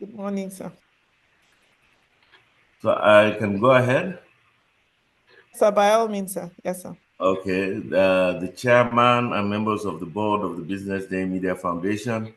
Good morning, sir. So I can go ahead. Sir, by all means, sir. Yes, sir. Okay. The chairman and members of the board of the Business Day Media Foundation,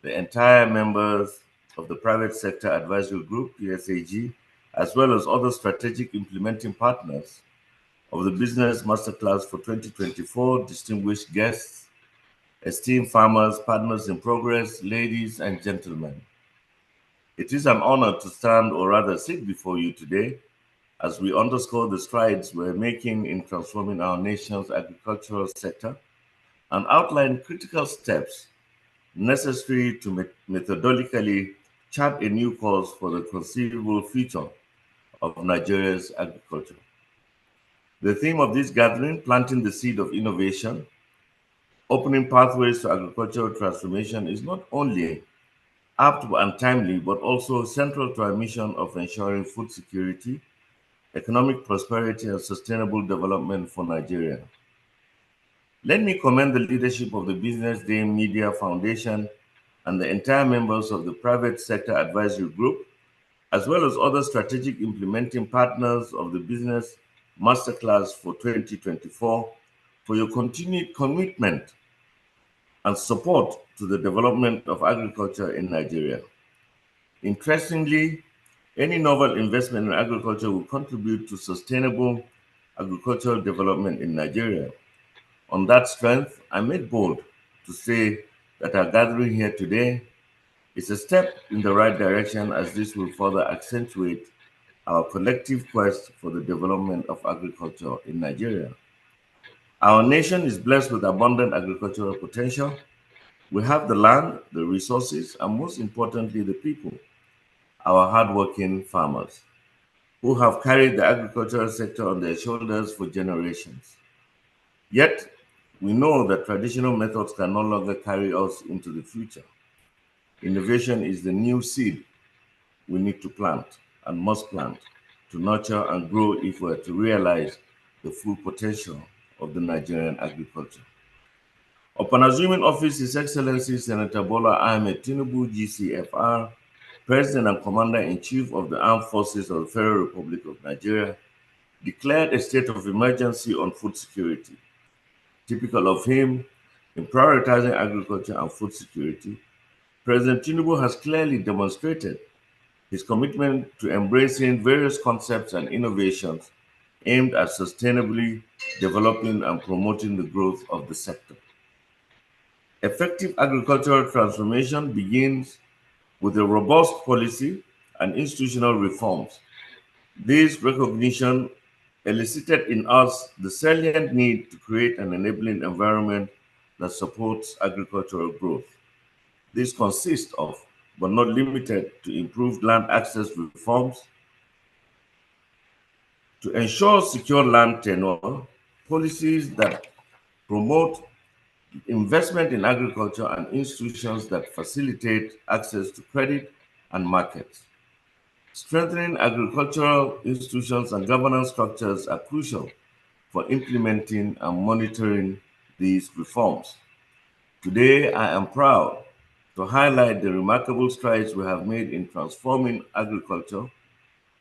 the entire members of the Private Sector Advisory Group, PSAG, as well as other strategic implementing partners of the Business Masterclass for 2024, distinguished guests, esteemed farmers, partners in progress, ladies and gentlemen. It is an honor to stand or rather sit before you today as we underscore the strides we're making in transforming our nation's agricultural sector and outline critical steps necessary to methodically chart a new course for the conceivable future of Nigeria's agriculture. The theme of this gathering, planting the seed of innovation, opening pathways to agricultural transformation, is not only apt and timely, but also central to our mission of ensuring food security, economic prosperity, and sustainable development for Nigeria. Let me commend the leadership of the Business Day Media Foundation and the entire members of the Private Sector Advisory Group, as well as other strategic implementing partners of the Business Masterclass for 2024, for your continued commitment and support to the development of agriculture in Nigeria. Interestingly, any novel investment in agriculture will contribute to sustainable agricultural development in Nigeria. On that strength, I made bold to say that our gathering here today is a step in the right direction, as this will further accentuate our collective quest for the development of agriculture in Nigeria. Our nation is blessed with abundant agricultural potential. We have the land, the resources, and most importantly, the people, our hardworking farmers, who have carried the agricultural sector on their shoulders for generations. Yet, we know that traditional methods can no longer carry us into the future. Innovation is the new seed we need to plant and must plant to nurture and grow if we're to realize the full potential of the Nigerian agriculture. Upon assuming office, His Excellency Senator Bola Ahmed Tinubu, GCFR, President and Commander-in-Chief of the Armed Forces of the Federal Republic of Nigeria, declared a state of emergency on food security. Typical of him, in prioritizing agriculture and food security, President Tinubu has clearly demonstrated his commitment to embracing various concepts and innovations aimed at sustainably developing and promoting the growth of the sector. Effective agricultural transformation begins with a robust policy and institutional reforms. This recognition elicited in us the salient need to create an enabling environment that supports agricultural growth. This consists of, but not limited to, improved land access reforms, to ensure secure land tenure, policies that promote investment in agriculture, and institutions that facilitate access to credit and markets. Strengthening agricultural institutions and governance structures are crucial for implementing and monitoring these reforms. Today, I am proud to highlight the remarkable strides we have made in transforming agriculture,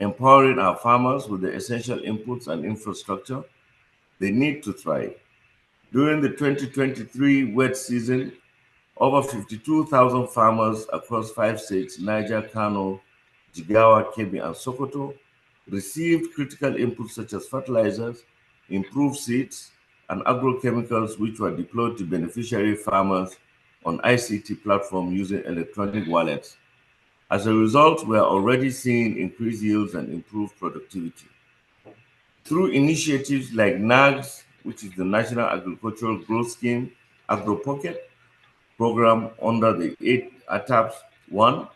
empowering our farmers with the essential inputs and infrastructure they need to thrive. During the 2023 wet season, over 52,000 farmers across 5 states, Niger, Kano, Jigawa, Kebbi, and Sokoto, received critical inputs such as fertilizers, improved seeds, and agrochemicals, which were deployed to beneficiary farmers on ICT platform using electronic wallets. As a result, we are already seeing increased yields and improved productivity. Through initiatives like NAGS, which is the National Agricultural Growth Scheme, Agro Pocket program under the 8 ATAPS 1,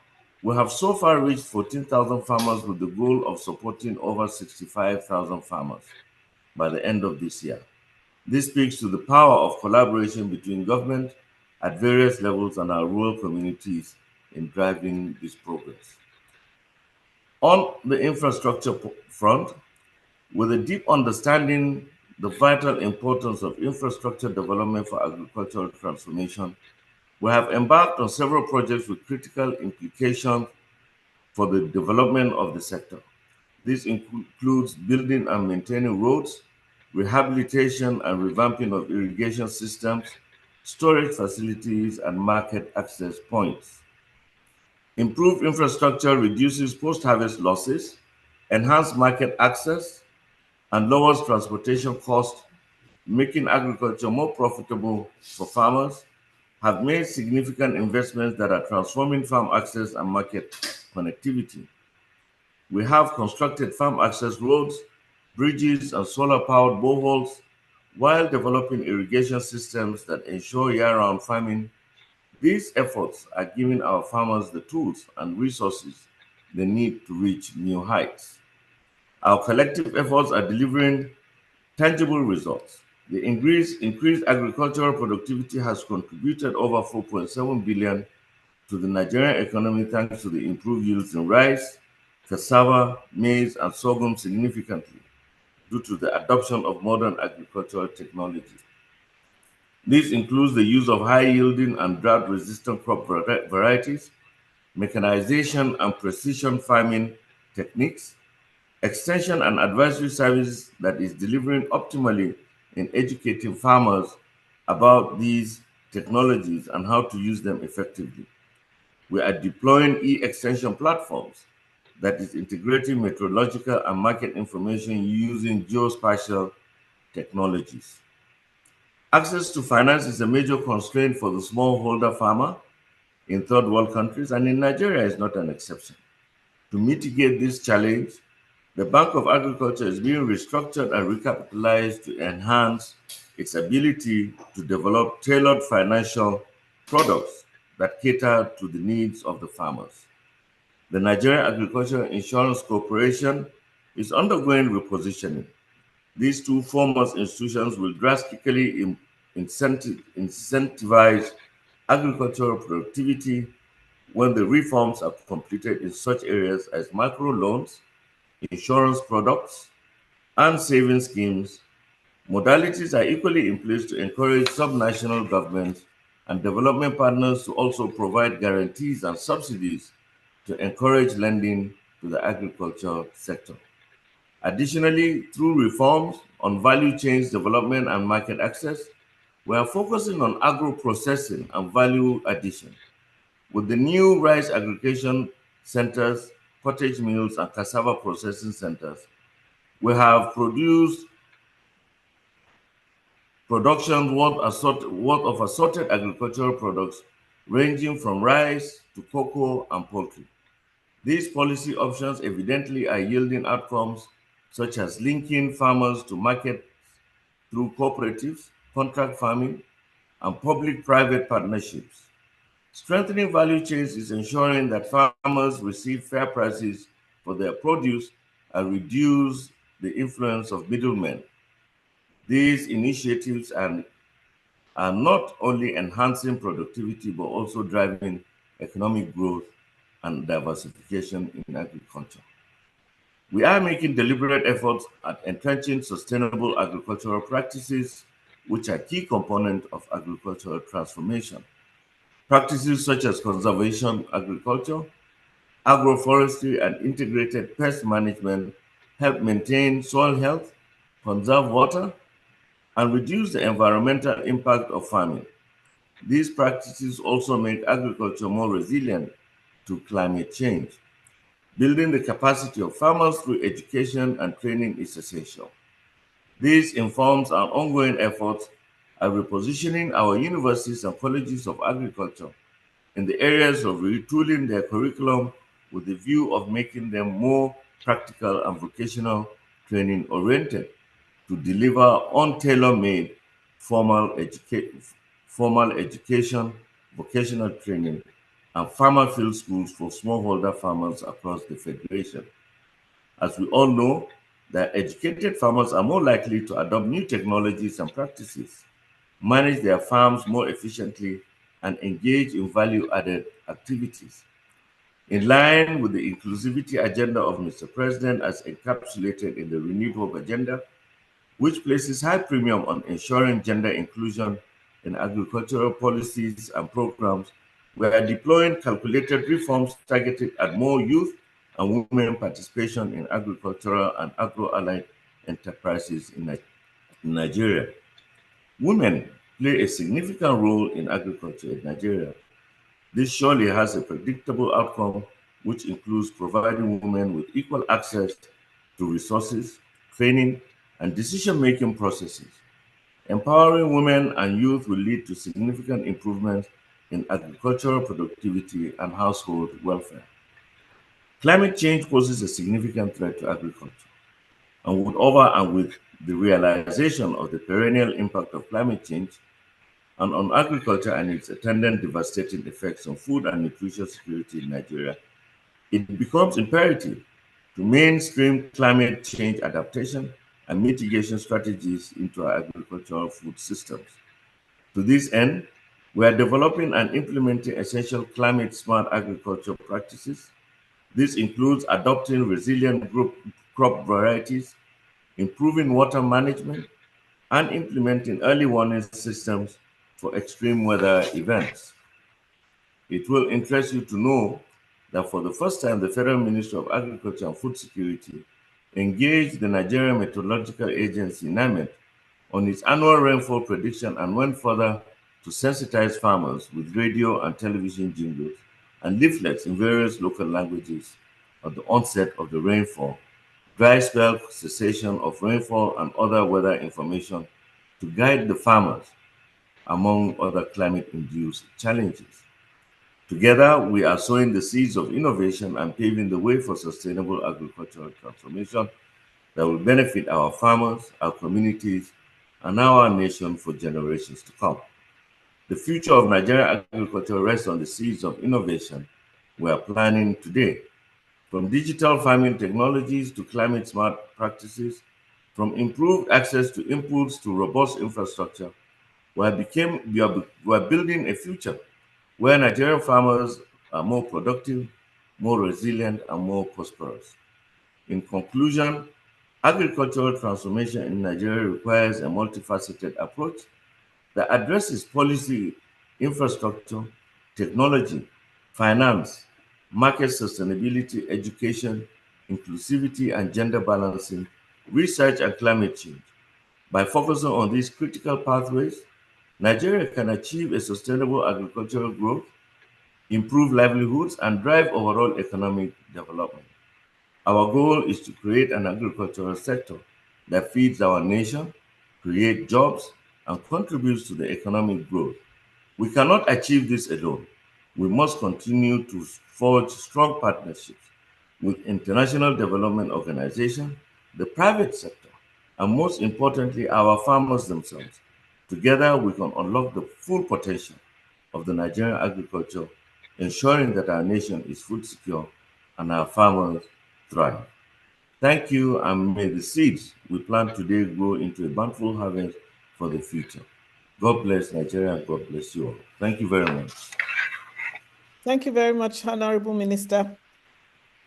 we have so far reached 14,000 farmers with the goal of supporting over 65,000 farmers by the end of this year. This speaks to the power of collaboration between government at various levels and our rural communities in driving this progress. On the infrastructure front, with a deep understanding the vital importance of infrastructure development for agricultural transformation, we have embarked on several projects with critical implications for the development of the sector. This includes building and maintaining roads, rehabilitation and revamping of irrigation systems, storage facilities, and market access points. Improved infrastructure reduces post-harvest losses, enhances market access, and lowers transportation costs, making agriculture more profitable for farmers. Have made significant investments that are transforming farm access and market connectivity. We have constructed farm access roads, bridges, and solar-powered boreholes while developing irrigation systems that ensure year-round farming. These efforts are giving our farmers the tools and resources they need to reach new heights. Our collective efforts are delivering tangible results. The increased agricultural productivity has contributed over 4.7 billion to the Nigerian economy thanks to the improved yields in rice, cassava, maize, and sorghum significantly due to the adoption of modern agricultural technology. This includes the use of high-yielding and drought-resistant crop varieties, mechanization and precision farming techniques, extension and advisory service that is delivering optimally in educating farmers about these technologies and how to use them effectively. We are deploying e-extension platforms that is integrating meteorological and market information using geospatial technologies. Access to finance is a major constraint for the smallholder farmer in third world countries, and in Nigeria is not an exception. To mitigate this challenge, the Bank of Agriculture is being restructured and recapitalized to enhance its ability to develop tailored financial products that cater to the needs of the farmers. The Nigerian Agricultural Insurance Corporation is undergoing repositioning. These two former institutions will drastically incentivize agricultural productivity when the reforms are completed in such areas as microloans, insurance products, and saving schemes. Modalities are equally in place to encourage subnational governments and development partners to also provide guarantees and subsidies to encourage lending to the agriculture sector. Additionally, through reforms on value chains development and market access, we are focusing on agro-processing and value addition. With the new rice aggregation centers, cottage mills, and cassava processing centers, we have produced production worth of assorted agricultural products ranging from rice to cocoa and poultry. These policy options evidently are yielding outcomes such as linking farmers to market through cooperatives, contract farming, and public-private partnerships. Strengthening value chains is ensuring that farmers receive fair prices for their produce and reduce the influence of middlemen. These initiatives are not only enhancing productivity but also driving economic growth and diversification in agriculture. We are making deliberate efforts at entrenching sustainable agricultural practices, which are key components of agricultural transformation. Practices such as conservation agriculture, agroforestry, and integrated pest management help maintain soil health, conserve water, and reduce the environmental impact of farming. These practices also make agriculture more resilient to climate change. Building the capacity of farmers through education and training is essential. This informs our ongoing efforts at repositioning our universities and colleges of agriculture in the areas of retooling their curriculum with the view of making them more practical and vocational training oriented to deliver on tailor-made formal, formal education, vocational training, and farmer field schools for smallholder farmers across the Federation. As we all know, that educated farmers are more likely to adopt new technologies and practices, manage their farms more efficiently, and engage in value-added activities. In line with the inclusivity agenda of Mr. President as encapsulated in the Renewed Hope Agenda, which places high premium on ensuring gender inclusion in agricultural policies and programs, we are deploying calculated reforms targeted at more youth and women participation in agricultural and agro-allied enterprises in Nigeria. Women play a significant role in agriculture in Nigeria. This surely has a predictable outcome, which includes providing women with equal access to resources, training, and decision-making processes. Empowering women and youth will lead to significant improvements in agricultural productivity and household welfare. Climate change poses a significant threat to agriculture, and with the realization of the perennial impact of climate change and on agriculture and its attendant devastating effects on food and nutrition security in Nigeria, it becomes imperative to mainstream climate change adaptation and mitigation strategies into our agricultural food systems. To this end, we are developing and implementing essential climate smart agriculture practices. This includes adopting resilient crop varieties, improving water management, and implementing early warning systems for extreme weather events. It will interest you to know that for the first time, the Federal Ministry of Agriculture and Food Security engaged the Nigerian Meteorological Agency, NIMET, on its annual rainfall prediction and went further to sensitize farmers with radio and television jingles and leaflets in various local languages at the onset of the rainfall, dry spell, cessation of rainfall, and other weather information to guide the farmers among other climate-induced challenges. Together, we are sowing the seeds of innovation and paving the way for sustainable agricultural transformation that will benefit our farmers, our communities, and our nation for generations to come. The future of Nigerian agriculture rests on the seeds of innovation we are planning today. From digital farming technologies to climate smart practices, from improved access to inputs to robust infrastructure, we are building a future where Nigerian farmers are more productive, more resilient, and more prosperous. In conclusion, agricultural transformation in Nigeria requires a multifaceted approach that addresses policy, infrastructure, technology, finance, market sustainability, education, inclusivity and gender balancing, research, and climate change. By focusing on these critical pathways, Nigeria can achieve a sustainable agricultural growth, improve livelihoods, and drive overall economic development. Our goal is to create an agricultural sector that feeds our nation, creates jobs, and contributes to the economic growth. We cannot achieve this alone. We must continue to forge strong partnerships with international development organizations, the private sector, and most importantly, our farmers themselves. Together, we can unlock the full potential of the Nigerian agriculture, ensuring that our nation is food secure and our farmers thrive. Thank you, and may the seeds we plant today grow into a bountiful harvest for the future. God bless Nigeria and God bless you all. Thank you very much. Thank you very much, Honorable Minister.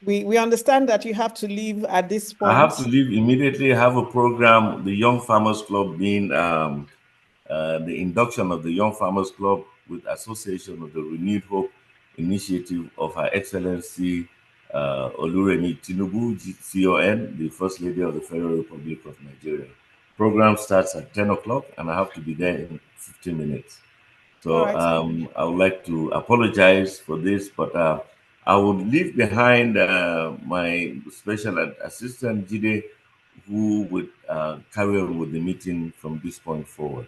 We understand that you have to leave at this I have to point. leave immediately. I have a program, the Young Farmers Club, being the induction of the Young Farmers Club with association of the Renewed Hope Initiative of Her Excellency Oluremi Tinubu, CON, the First Lady of the Federal Republic of Nigeria. Program starts at 10 o'clock and I have to be there in 15 minutes. All So right. I would like to apologize for this, but I would leave behind my special assistant, Jide, who would carry on with the meeting from this point forward.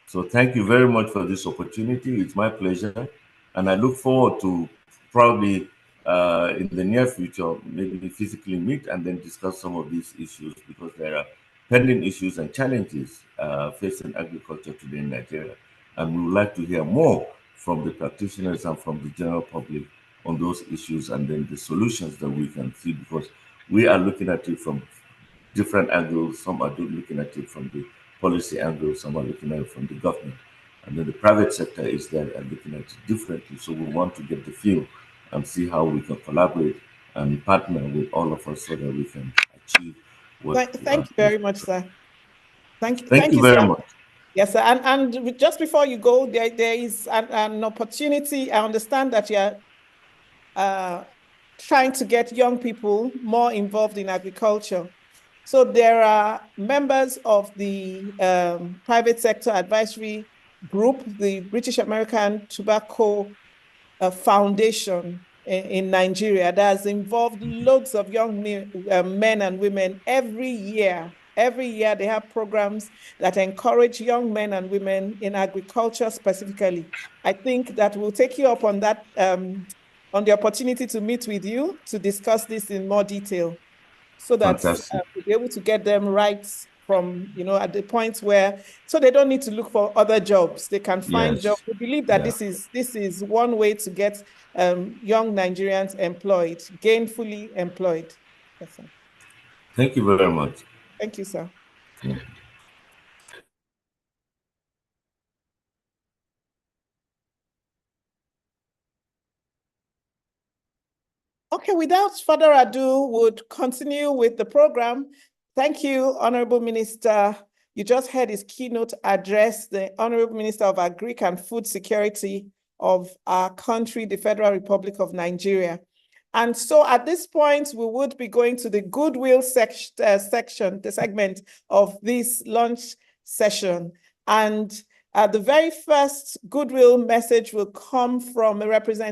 So thank you very much for this opportunity. It's my pleasure. And I look forward to probably in the near future, maybe physically meet and then discuss some of these issues because there are pending issues and challenges facing agriculture today in Nigeria. And we would like to hear more from the practitioners and from the general public on those issues and then the solutions that we can see because we are looking at it from different angles. Some are looking at it from the policy angle, some are looking at it from the government. And then the private sector is there and looking at it differently. So we want to get the feel and see how we can collaborate and partner with all of us so that we can achieve what Thank you very much, sir. Thank Thank you you, very sir. much. Yes, sir. And just before you go, there is an opportunity. I understand that you're trying to get young people more involved in agriculture. So there are members of the private sector advisory group, the British American Tobacco Foundation in Nigeria, that has involved loads of young men and women every year. Every year they have programs that encourage young men and women in agriculture specifically. I think that we'll take you up on that, on the opportunity to meet with you to discuss this in more detail, so that we'll be able to get them right from, at the point where, so they don't need to look for other jobs. They can find jobs. We believe that this is one way to get young Nigerians employed, gainfully employed. Yes, sir. Thank you very much. Thank you, sir. Yeah. Okay, without further ado, we'll continue with the program. Thank you, Honorable Minister. You just heard his keynote address, the Honorable Minister of Agric and Food Security of our country, the Federal Republic of Nigeria. And so at this point, we would be going to the goodwill section, the segment of this lunch session. And the very first goodwill message will come from a representative